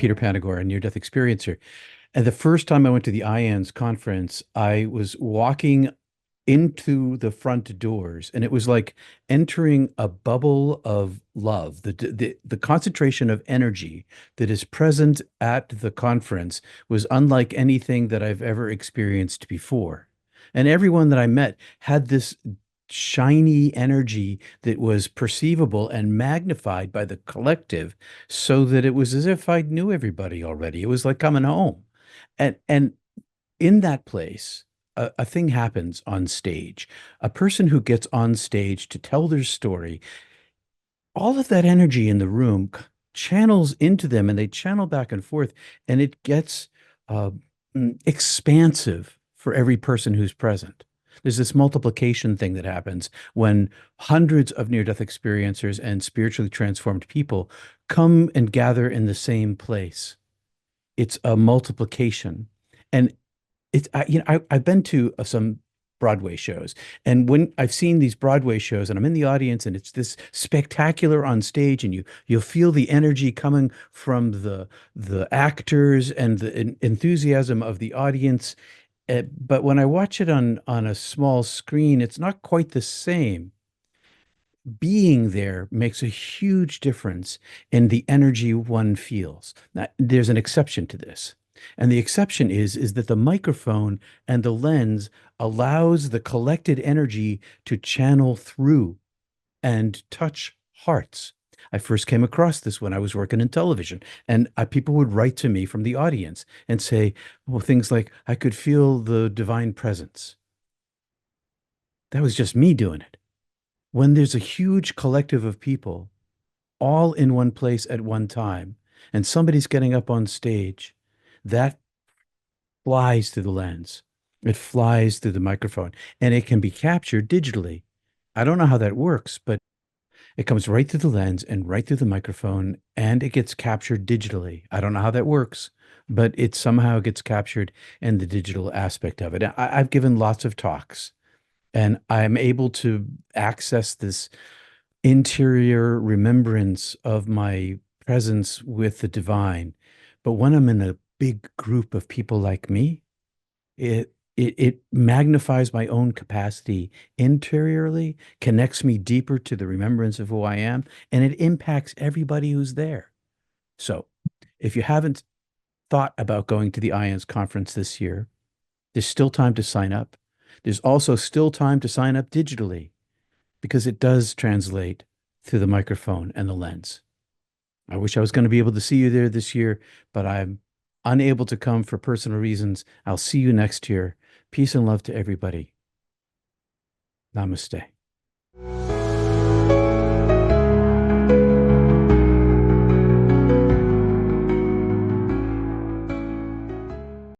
Peter Panagore, a near-death experiencer. And the first time I went to the IANDS conference, I was walking into the front doors, and it was like entering a bubble of love. The concentration of energy that is present at the conference was unlike anything that I've ever experienced before. And everyone that I met had this shiny energy that was perceivable and magnified by the collective, so that it was as if I knew everybody already. It was like coming home. And in that place, a thing happens on stage. A person who gets on stage to tell their story, all of that energy in the room channels into them, and they channel back and forth, and it gets uh, expansive for every person who's present. There's this multiplication thing that happens when hundreds of near-death experiencers and spiritually transformed people come and gather in the same place. It's a multiplication. And I've been to some Broadway shows, and when I've seen these Broadway shows and I'm in the audience and it's this spectacular on stage, and you'll feel the energy coming from the actors and the enthusiasm of the audience. But when I watch it on a small screen, it's not quite the same. Being there makes a huge difference in the energy one feels. Now, there's an exception to this. And the exception is that the microphone and the lens allows the collected energy to channel through and touch hearts. I first came across this when I was working in television, and people would write to me from the audience and say, well, things like, I could feel the divine presence. That was just me doing it. When there's a huge collective of people all in one place at one time, and somebody's getting up on stage, that flies through the lens. It flies through the microphone, and it can be captured digitally. I don't know how that works, but it comes right through the lens and right through the microphone, and it gets captured digitally. I don't know how that works, but it somehow gets captured in the digital aspect of it. I've given lots of talks, and I'm able to access this interior remembrance of my presence with the divine. But when I'm in a big group of people like me, it magnifies my own capacity interiorly, connects me deeper to the remembrance of who I am, and it impacts everybody who's there. So if you haven't thought about going to the IANS conference this year, there's still time to sign up. There's also still time to sign up digitally, because it does translate through the microphone and the lens. I wish I was going to be able to see you there this year, but I'm unable to come for personal reasons. I'll see you next year. Peace and love to everybody. Namaste.